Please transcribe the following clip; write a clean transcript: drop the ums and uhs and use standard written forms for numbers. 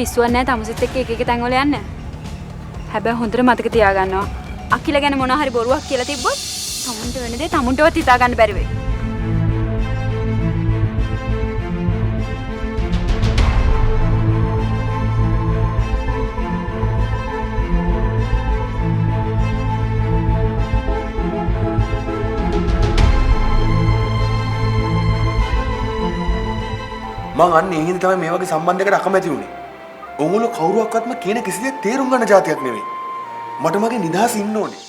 පිස්සුවක් නැහැ තමුසෙත් එක්ක එක එක තැන් වල යන්න. හැබැයි හොඳට මතක තියාගන්නවා. අකිල ගැන මොනවා හරි බොරුවක් කියලා තිබ්බොත් තමුන්ට වෙන දේ තමුන්ටවත් හිතා ගන්න බැරි වෙයි. මං අන්න ඒ හින්දා තමයි මේ වගේ සම්බන්ධයකට අකමැති වුනේ. ඕගොල්ලෝ කවුරුවක්වත්ම කියන කිසි දෙයක් තේරුම් ගන්න જાතියක් නෙවෙයි. මට මගේ නිදහස ඉන්න ඕනේ.